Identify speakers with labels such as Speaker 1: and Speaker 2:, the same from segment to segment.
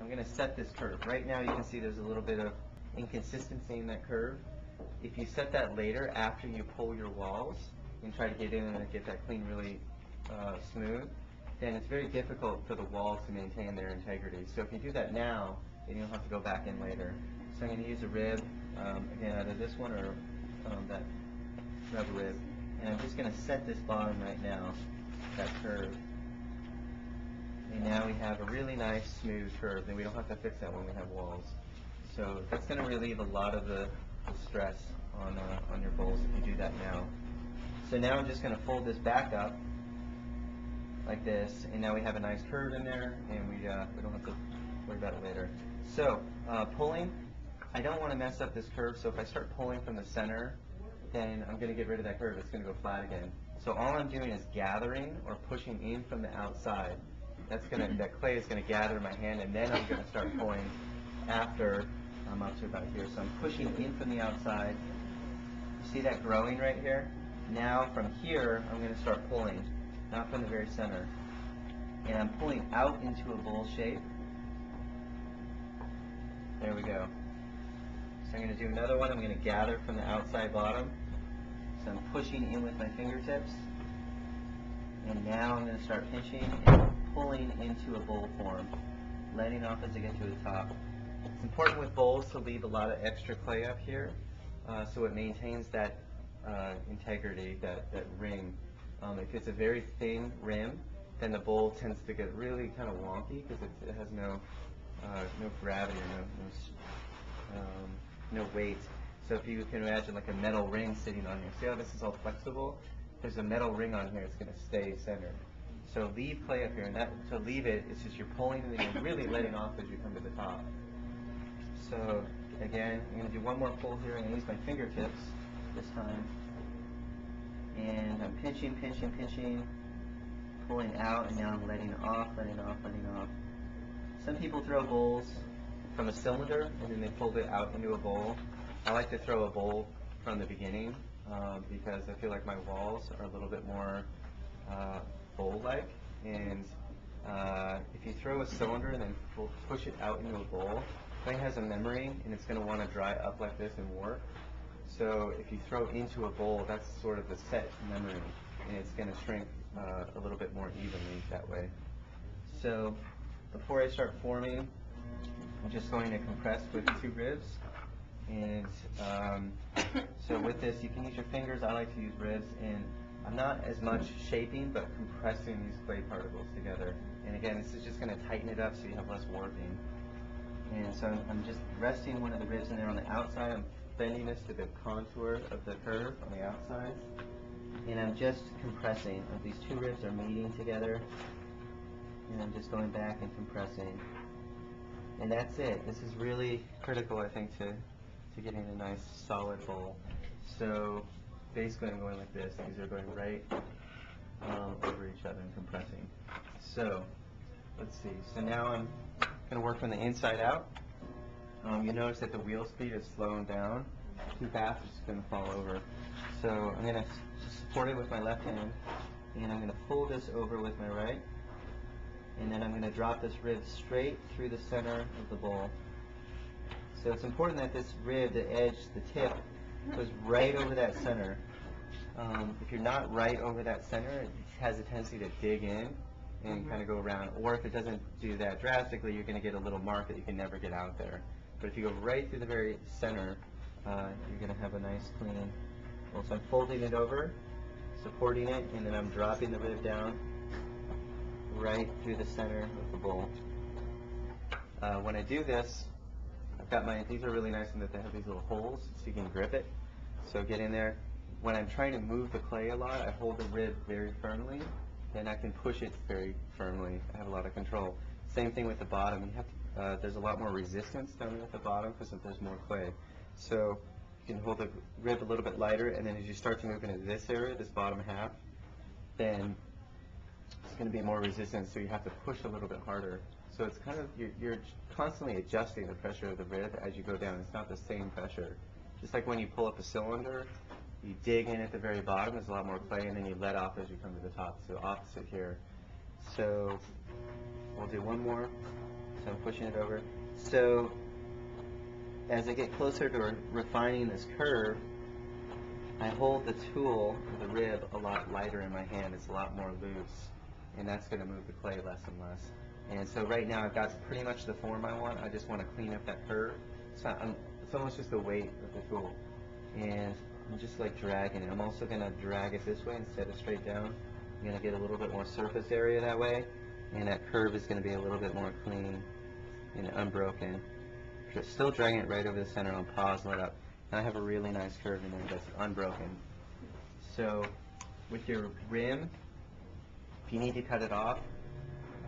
Speaker 1: I'm going to set this curve. Right now you can see there's a little bit of inconsistency in that curve. If you set that later after you pull your walls and try to get in and get that clean really smooth, then it's very difficult for the walls to maintain their integrity. So if you do that now, then you don't have to go back in later. So I'm going to use a rib, again either this one or that rubber rib, and I'm just going to set this bottom right now, that curve. And now we have a really nice smooth curve, and we don't have to fix that when we have walls. So that's going to relieve a lot of the stress on your bowls if you do that now. So now I'm just going to fold this back up like this, and now we have a nice curve in there, and we don't have to worry about it later. So pulling, I don't want to mess up this curve, so if I start pulling from the center, then I'm going to get rid of that curve. It's going to go flat again. So all I'm doing is gathering or pushing in from the outside. That clay is going to gather in my hand, and then I'm going to start pulling after I'm up to about here. So I'm pushing in from the outside. You see that growing right here? Now from here, I'm going to start pulling, not from the very center. And I'm pulling out into a bowl shape. There we go. So I'm going to do another one. I'm going to gather from the outside bottom. So I'm pushing in with my fingertips. And now I'm going to start pinching and pulling into a bowl form, letting off as I get to the top. It's important with bowls to leave a lot of extra clay up here so it maintains that integrity, that ring. If it's a very thin rim, then the bowl tends to get really kind of wonky because it has no gravity or no weight. So if you can imagine like a metal ring sitting on here, see how this is all flexible? There's a metal ring on here, it's going to stay centered. So leave clay up here, and to leave it, it's just you're pulling and then you're really letting off as you come to the top. So again, I'm going to do one more pull here. I'm going to use my fingertips this time. And I'm pinching, pinching, pinching, pulling out, and now I'm letting off, letting off, letting off. Some people throw bowls from a cylinder, and then they fold it out into a bowl. I like to throw a bowl from the beginning because I feel like my walls are a little bit more bowl-like. And if you throw a cylinder and then push it out into a bowl, clay has a memory, and it's going to want to dry up like this and warp. So if you throw into a bowl, that's sort of the set memory, and it's going to shrink a little bit more evenly that way. So before I start forming, I'm just going to compress with 2 ribs. And so with this, you can use your fingers. I like to use ribs, and I'm not as much shaping, but compressing these clay particles together. And again, this is just going to tighten it up so you have less warping. And so I'm just resting one of the ribs in there on the outside. I'm bending this to the contour of the curve on the outside, and I'm just compressing. These 2 ribs are meeting together, and I'm just going back and compressing. And that's it. This is really critical, I think, to getting a nice solid bowl. So basically I'm going like this. These are going right over each other and compressing. So let's see. So now I'm going to work from the inside out. You notice that the wheel speed is slowing down. Too fast, it's just going to fall over. So I'm going to support it with my left hand, and I'm going to fold this over with my right, and then I'm going to drop this rib straight through the center of the bowl. So it's important that this rib, the edge, the tip, goes right over that center. If you're not right over that center, it has a tendency to dig in and kind of go around. Or if it doesn't do that drastically, you're going to get a little mark that you can never get out there. But if you go right through the very center, you're going to have a nice clean bowl. So I'm folding it over, supporting it, and then I'm dropping the rib down right through the center of the bowl. When I do this, I've got these are really nice in that they have these little holes so you can grip it. So get in there. When I'm trying to move the clay a lot, I hold the rib very firmly, and I can push it very firmly. I have a lot of control. Same thing with the bottom. You have to, there's a lot more resistance down at the bottom because there's more clay. So you can hold the rib a little bit lighter, and then as you start to move into this area, this bottom half, then it's going to be more resistance, so you have to push a little bit harder. So it's kind of, you're constantly adjusting the pressure of the rib as you go down. It's not the same pressure. Just like when you pull up a cylinder, you dig in at the very bottom, there's a lot more clay, and then you let off as you come to the top. So opposite here. So we'll do one more. So I'm pushing it over. So as I get closer to refining this curve, I hold the tool, the rib, a lot lighter in my hand. It's a lot more loose, and that's going to move the clay less and less. And so right now I've got pretty much the form I want. I just want to clean up that curve. It's almost just the weight of the tool. And I'm just like dragging it. I'm also going to drag it this way instead of straight down. I'm going to get a little bit more surface area that way, and that curve is going to be a little bit more clean and unbroken. Just still dragging it right over the center. I'll pause and let up. And I have a really nice curve in there that's unbroken. So with your rim, if you need to cut it off,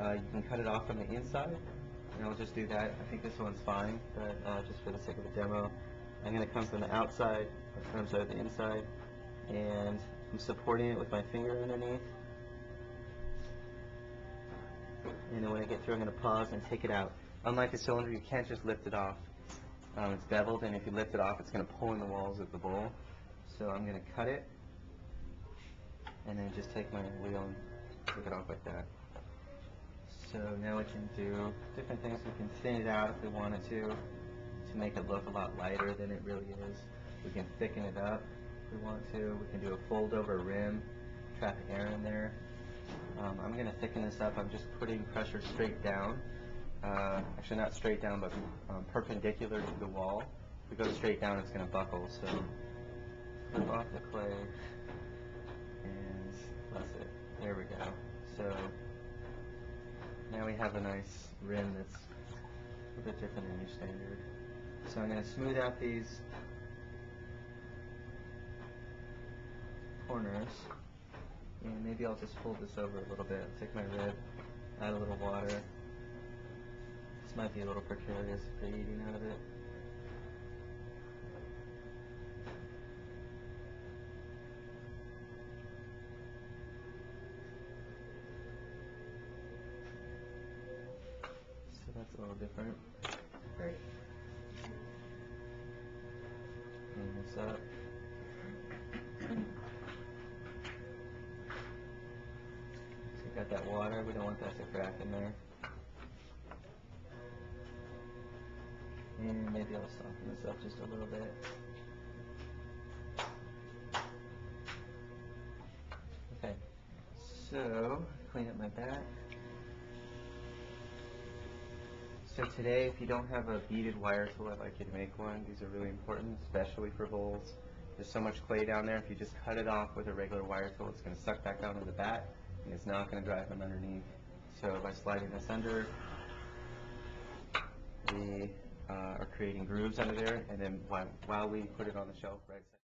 Speaker 1: you can cut it off from the inside, and I'll just do that. I think this one's fine, but just for the sake of the demo, I'm going to come from the outside, the inside, and I'm supporting it with my finger underneath. And then when I get through, I'm going to pause and take it out. Unlike a cylinder, you can't just lift it off. It's beveled, and if you lift it off, it's going to pull in the walls of the bowl. So I'm going to cut it, and then just take my wheel and take it off like that. So now we can do different things. We can thin it out if we wanted to make it look a lot lighter than it really is. We can thicken it up if we want to. We can do a fold over rim, trap air in there. I'm going to thicken this up. I'm just putting pressure straight down. Actually not straight down, but perpendicular to the wall. If we go straight down, it's going to buckle. So flip off the clay and press it. There we go. So now we have a nice rim that's a bit different than your standard. So I'm going to smooth out these corners, and maybe I'll just fold this over a little bit. I'll take my rib, add a little water. This might be a little precarious if you're eating out of it. So that's a little different. Great. Clean this up. So got that water. We don't want that to crack in there. And maybe I'll soften this up just a little bit. Okay, so clean up my back. So today, if you don't have a beaded wire tool, I'd like you to make one. These are really important, especially for bowls. There's so much clay down there. If you just cut it off with a regular wire tool, it's going to suck back down to the back, and it's not going to drive them underneath. So by sliding this under, we are creating grooves under there, and then while we put it on the shelf right side.